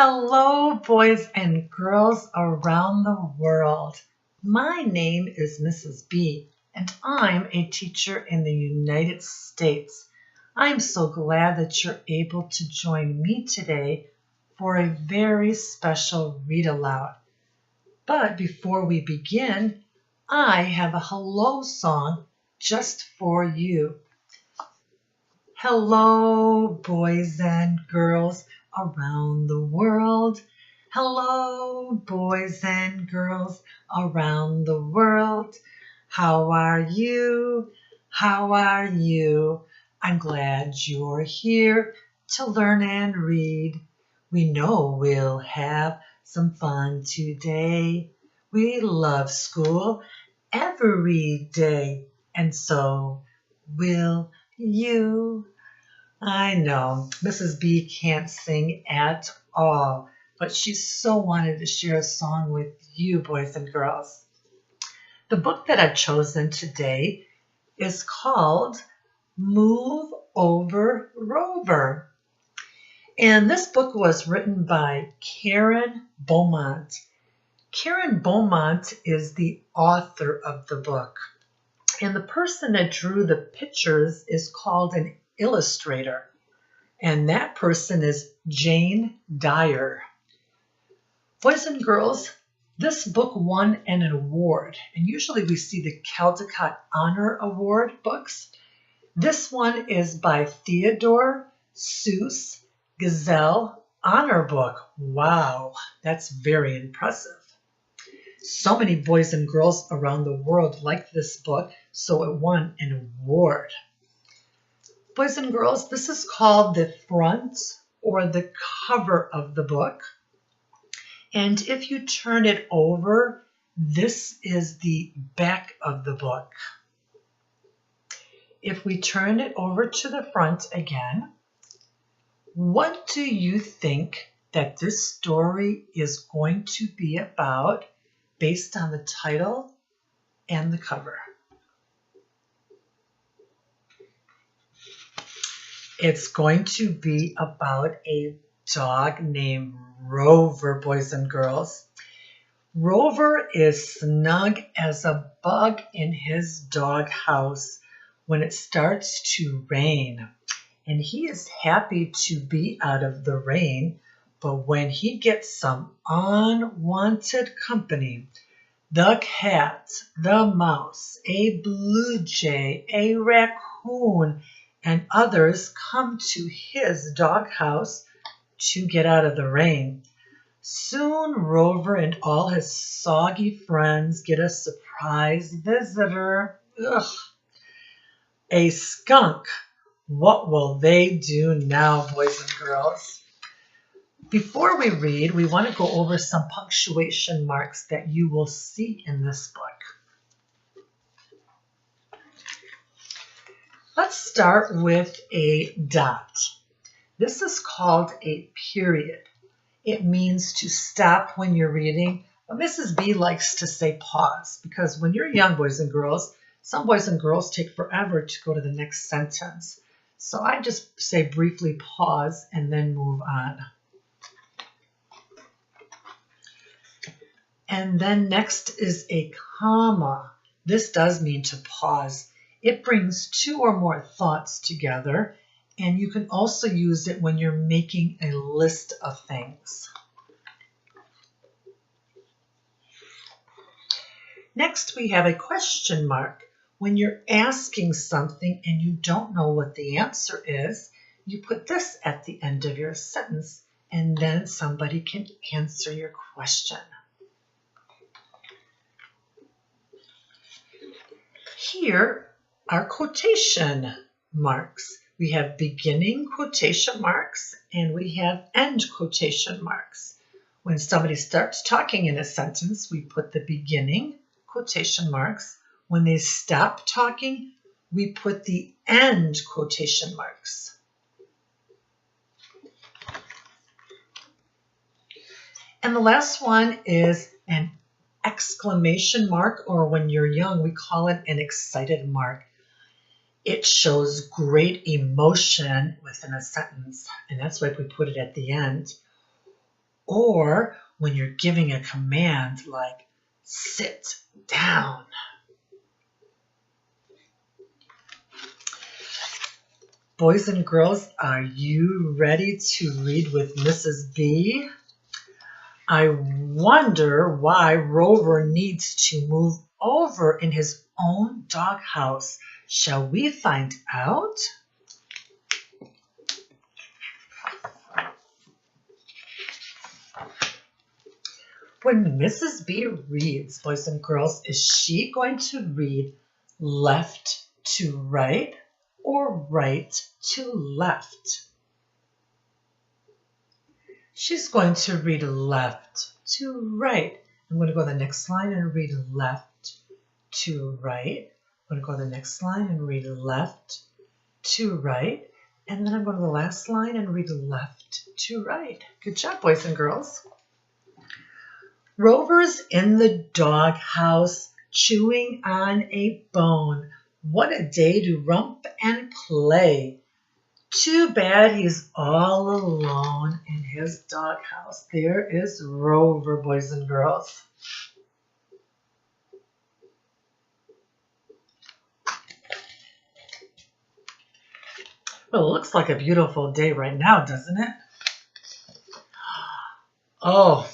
Hello, boys and girls around the world. My name is Mrs. B, and I'm a teacher in the United States. I'm so glad that you're able to join me today for a very special read aloud. But before we begin, I have a hello song just for you. Hello, boys and girls around the world. Hello, boys and girls around the world. How are you? How are you? I'm glad you're here to learn and read. We know we'll have some fun today. We love school every day, and so will you. I know Mrs. B can't sing at all, but she so wanted to share a song with you, boys and girls. The book that I've chosen today is called Move Over, Rover. And this book was written by Karen Beaumont. Karen Beaumont is the author of the book. And the person that drew the pictures is called an illustrator. And that person is Jane Dyer. Boys and girls, this book won an award. And usually we see the Caldecott Honor Award books. This one is by Theodore Seuss Gazelle Honor Book. Wow, that's very impressive. So many boys and girls around the world like this book, so it won an award. Boys and girls, this is called the front or the cover of the book. And if you turn it over, this is the back of the book. If we turn it over to the front again, what do you think that this story is going to be about based on the title and the cover? It's going to be about a dog named Rover, boys and girls. Rover is snug as a bug in his doghouse when it starts to rain. And he is happy to be out of the rain, but when he gets some unwanted company, the cat, the mouse, a blue jay, a raccoon, and others come to his doghouse to get out of the rain. Soon Rover and all his soggy friends get a surprise visitor. Ugh. A skunk. What will they do now, boys and girls? Before we read, we want to go over some punctuation marks that you will see in this book. Let's start with a dot. This is called a period. It means to stop when you're reading, but Mrs. B likes to say pause because when you're young, boys and girls, some boys and girls take forever to go to the next sentence. So I just say briefly pause and then move on. And then next is a comma. This does mean to pause. It brings two or more thoughts together, and you can also use it when you're making a list of things. Next, we have a question mark. When you're asking something and you don't know what the answer is, you put this at the end of your sentence, and then somebody can answer your question. Here are quotation marks. We have beginning quotation marks and we have end quotation marks. When somebody starts talking in a sentence, we put the beginning quotation marks. When they stop talking, we put the end quotation marks. And the last one is an exclamation mark, or when you're young, we call it an excited mark. It shows great emotion within a sentence, and that's why we put it at the end. or when you're giving a command like sit down. Boys and girls, are you ready to read with Mrs. B? I wonder why Rover needs to move over in his own doghouse. Shall we find out? When Mrs. B reads, boys and girls, is she going to read left to right or right to left? She's going to read left to right. I'm going to go to the next line and read left to right. I'm going to go to the next line and read left to right. And then I'm going to the last line and read left to right. Good job, boys and girls. Rover's in the doghouse, chewing on a bone. What a day to romp and play. Too bad he's all alone in his doghouse. There is Rover, boys and girls. Well, it looks like a beautiful day right now, doesn't it? Oh,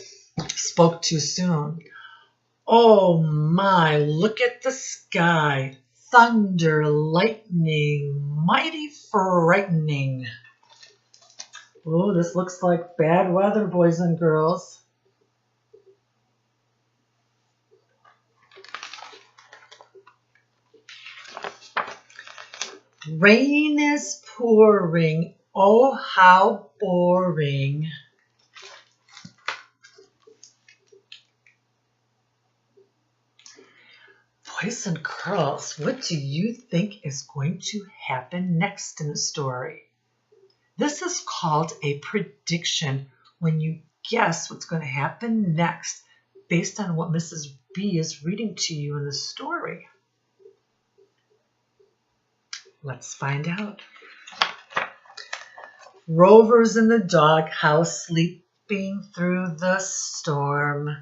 spoke too soon. Oh my, look at the sky. Thunder, lightning, mighty frightening. Oh, this looks like bad weather, boys and girls. Rain is pouring. Oh, how boring. Boys and girls, what do you think is going to happen next in the story? This is called a prediction, when you guess what's going to happen next based on what Mrs. B is reading to you in the story. Let's find out. Rover's in the doghouse, sleeping through the storm.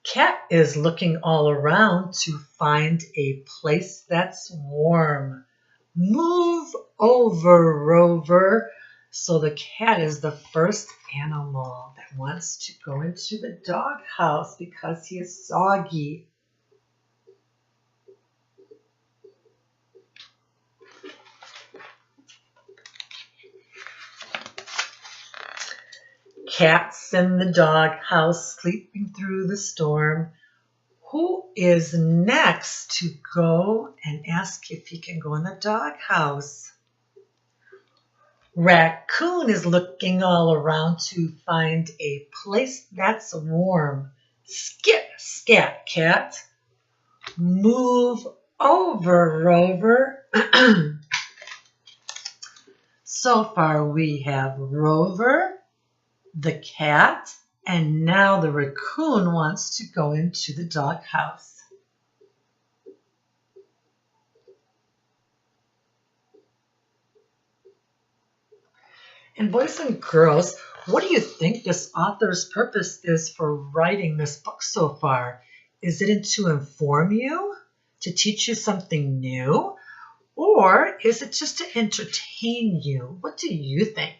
Cat is looking all around to find a place that's warm. Move over, Rover. So the cat is the first animal that wants to go into the doghouse because he is soggy. Cat's in the doghouse, sleeping through the storm. Who is next to go and ask if he can go in the doghouse? Raccoon is looking all around to find a place that's warm. Skit, scat, cat. Move over, Rover. So far we have Rover, the cat, and now the raccoon wants to go into the doghouse. And boys and girls, what do you think this author's purpose is for writing this book so far? Is it to inform you, to teach you something new, or is it just to entertain you? What do you think?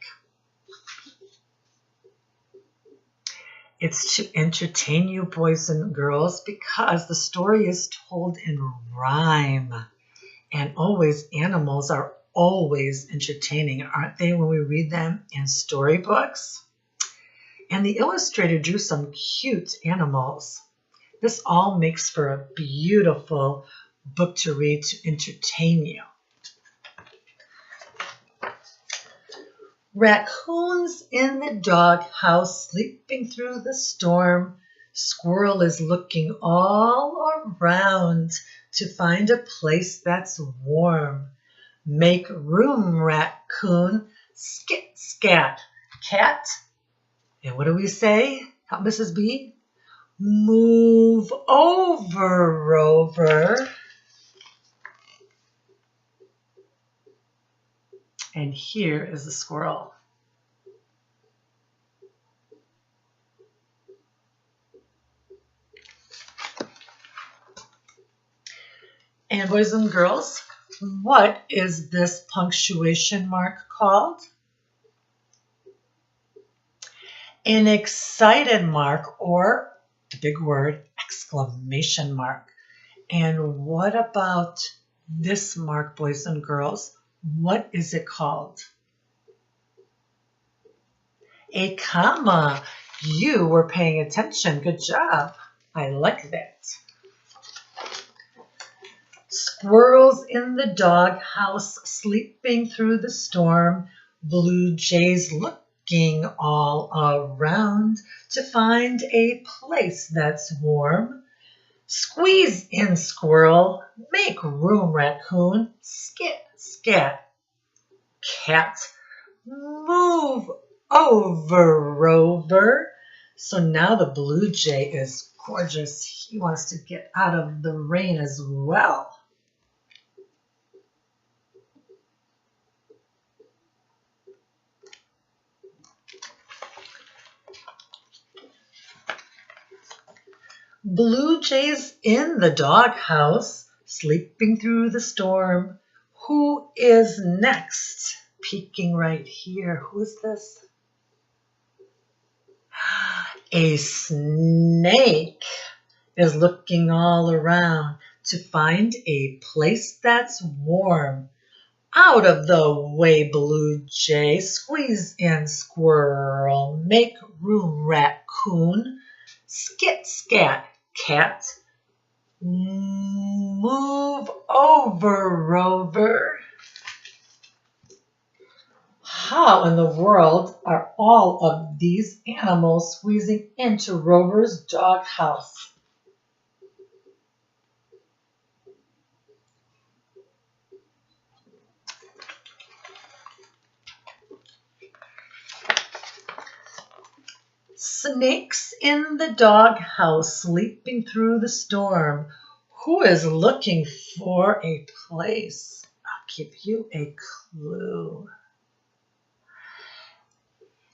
It's to entertain you, boys and girls, because the story is told in rhyme. And always, animals are always entertaining, aren't they, when we read them in storybooks? And the illustrator drew some cute animals. This all makes for a beautiful book to read to entertain you. Raccoon's in the doghouse, sleeping through the storm. Squirrel is looking all around to find a place that's warm. Make room, Raccoon. Skit, scat, cat. And what do we say? Help Mrs. B. Move over, Rover. And here is the squirrel. And boys and girls, what is this punctuation mark called? An excited mark, or the big word, exclamation mark. And what about this mark, boys and girls? What is it called? A comma. You were paying attention. Good job. I like that. Squirrels in the doghouse sleeping through the storm. Blue jays looking all around to find a place that's warm. Squeeze in, squirrel. Make room, raccoon. Skit, scat, cat. Move over, Rover. So now the blue jay is gorgeous. He wants to get out of the rain as well. Blue jays in the doghouse, sleeping through the storm. Who is next? Peeking right here. Who is this? A snake is looking all around to find a place that's warm. Out of the way, blue jay. Squeeze in, squirrel. Make room, raccoon. Skit, scat, cat. Move over, Rover. How in the world are all of these animals squeezing into Rover's doghouse? Snakes in the doghouse, sleeping through the storm. Who is looking for a place? I'll give you a clue.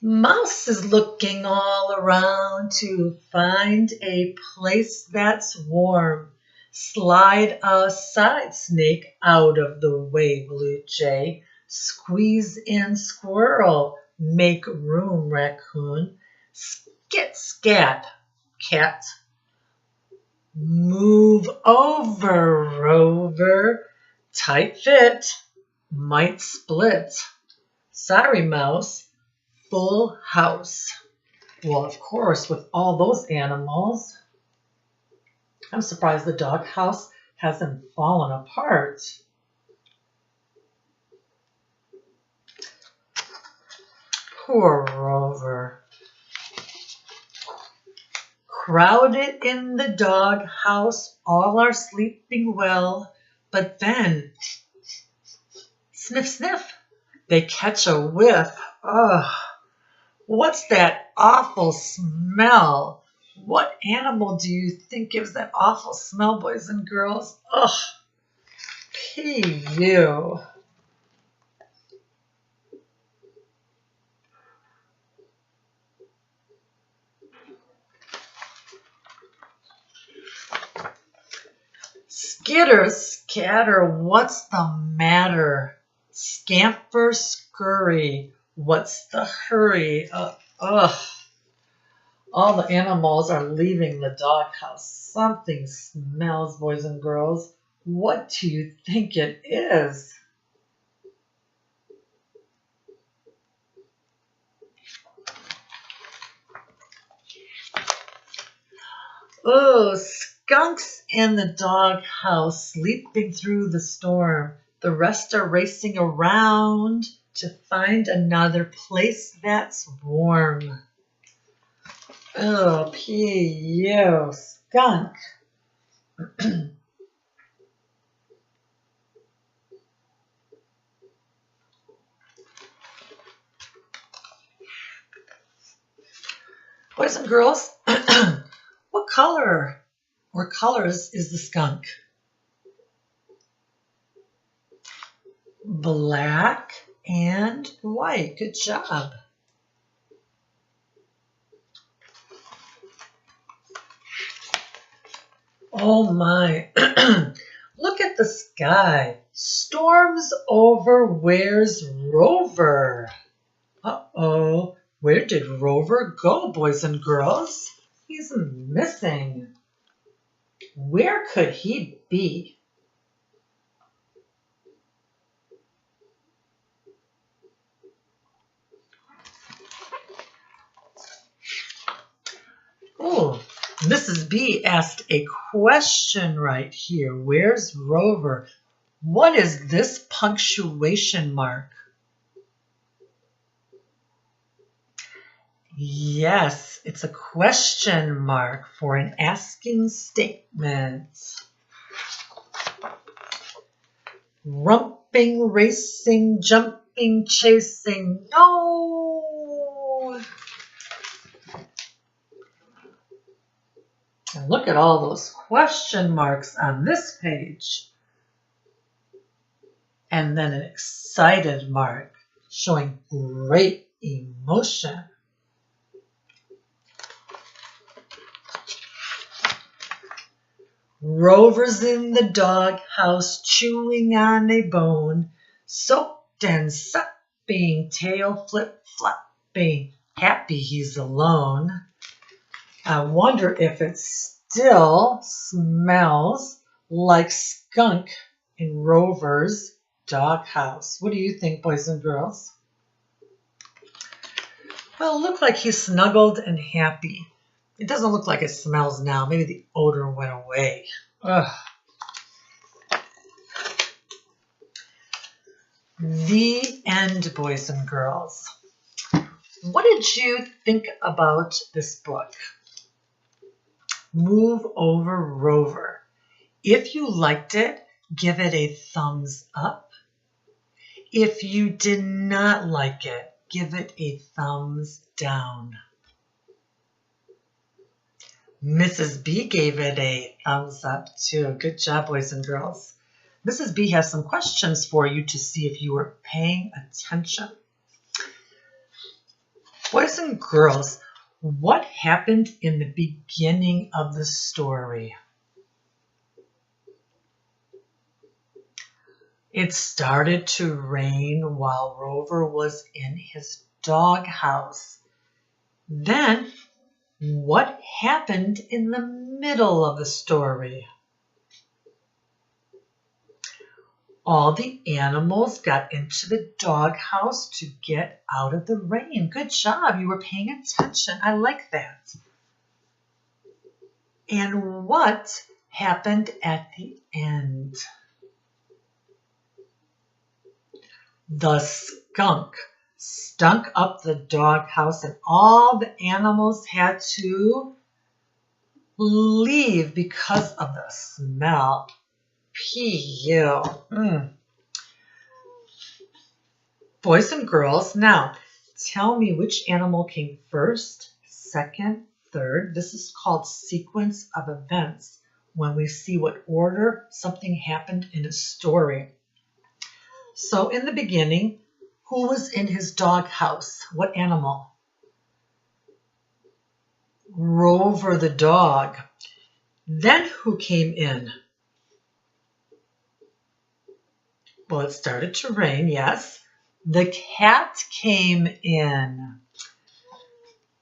Mouse is looking all around to find a place that's warm. Slide aside, snake, out of the way, blue jay. Squeeze in, squirrel. Make room, raccoon. Skit, scat, cat. Move over, Rover. Tight fit, might split. Sorry, mouse. Full house. Well, of course, with all those animals, I'm surprised the doghouse hasn't fallen apart. Poor Rover. Crowded in the doghouse, all are sleeping well, but then, sniff, sniff, they catch a whiff. Ugh. What's that awful smell? What animal do you think gives that awful smell, boys and girls? Ugh. P.U. Skitter, scatter, what's the matter? Scamper, scurry, what's the hurry? Ugh. All the animals are leaving the doghouse. Something smells, boys and girls. What do you think it is? Oh, skunks in the doghouse, sleeping through the storm. The rest are racing around to find another place that's warm. Oh, P.U. Skunk. Boys and girls, what color or colors is the skunk? Black and white. Good job. Oh my. Look at the sky. Storm's over. Where's Rover? Uh-oh. Where did Rover go, boys and girls? He's missing. Where could he be? Oh, Mrs. B asked a question right here. Where's Rover? What is this punctuation mark? Yes, it's a question mark for an asking statement. Rumping, racing, jumping, chasing. No! And look at all those question marks on this page. And then an excited mark showing great emotion. Rover's in the doghouse chewing on a bone, soaked and supping, tail flip-flopping, happy he's alone. I wonder if it still smells like skunk in Rover's doghouse. What do you think, boys and girls? Well, it looked like he's snuggled and happy. It doesn't look like it smells now. Maybe the odor went away. Ugh. The end, boys and girls. What did you think about this book? Move Over Rover. If you liked it, give it a thumbs up. If you did not like it, give it a thumbs down. Mrs. B gave it a thumbs up too. Good job, boys and girls. Mrs. B has some questions for you to see if you were paying attention. Boys and girls, what happened in the beginning of the story? It started to rain while Rover was in his doghouse. Then, what happened in the middle of the story? All the animals got into the doghouse to get out of the rain. Good job. You were paying attention. I like that. And what happened at the end? The skunk stunk up the doghouse and all the animals had to leave because of the smell. P.U. Boys and girls, now tell me which animal came first, second, third. This is called sequence of events when we see what order something happened in a story. So in the beginning, who was in his doghouse? What animal? Rover the dog. Then who came in? Well, it started to rain, yes. The cat came in.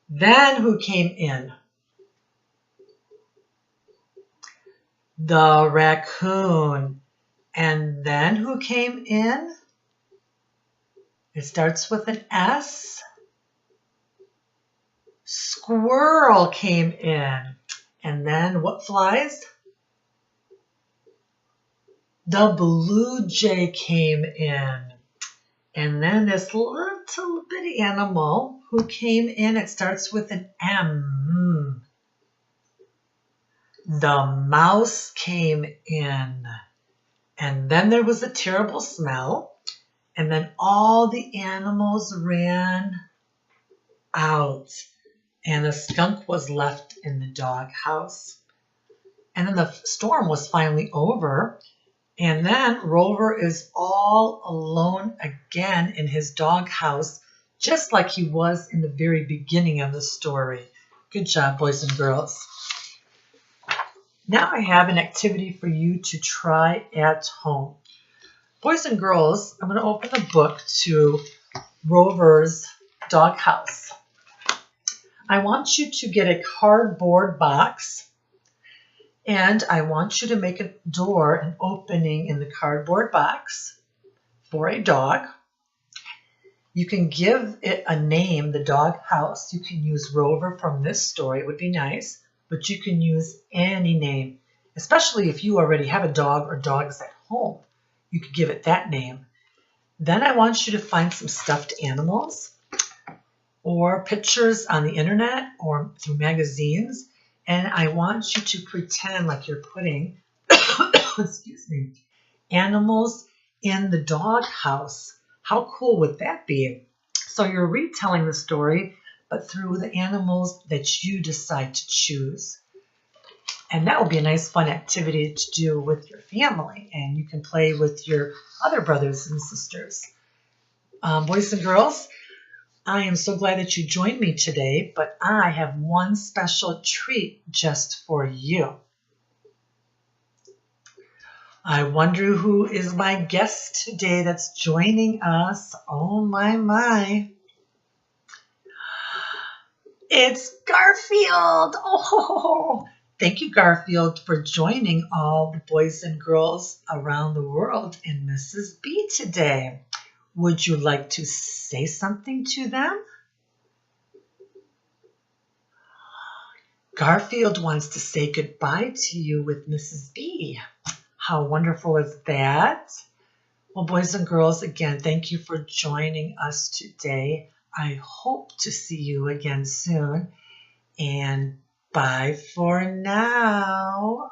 Then who came in? The raccoon. And then who came in? It starts with an S. Squirrel came in. And then what flies? The blue jay came in. And then this little bitty animal who came in, it starts with an M. The mouse came in. And then there was a terrible smell. And then all the animals ran out. And the skunk was left in the doghouse. And then the storm was finally over. And then Rover is all alone again in his doghouse, just like he was in the very beginning of the story. Good job, boys and girls. Now I have an activity for you to try at home. Boys and girls, I'm going to open the book to Rover's doghouse. I want you to get a cardboard box, and I want you to make a door, an opening in the cardboard box for a dog. You can give it a name, the doghouse. You can use Rover from this story. It would be nice, but you can use any name, especially if you already have a dog or dogs at home. You could give it that name. Then I want you to find some stuffed animals or pictures on the internet or through magazines, and I want you to pretend like you're putting excuse me, animals in the doghouse. How cool would that be? So you're retelling the story, but through the animals that you decide to choose. And that will be a nice fun activity to do with your family, and you can play with your other brothers and sisters. Boys and girls, I am so glad that you joined me today, but I have one special treat just for you. I wonder who is my guest today that's joining us. Oh my. It's Garfield. Oh, thank you, Garfield, for joining all the boys and girls around the world in Mrs. B today. Would you like to say something to them? Garfield wants to say goodbye to you with Mrs. B. How wonderful is that? Well, boys and girls, again, thank you for joining us today. I hope to see you again soon. And bye for now.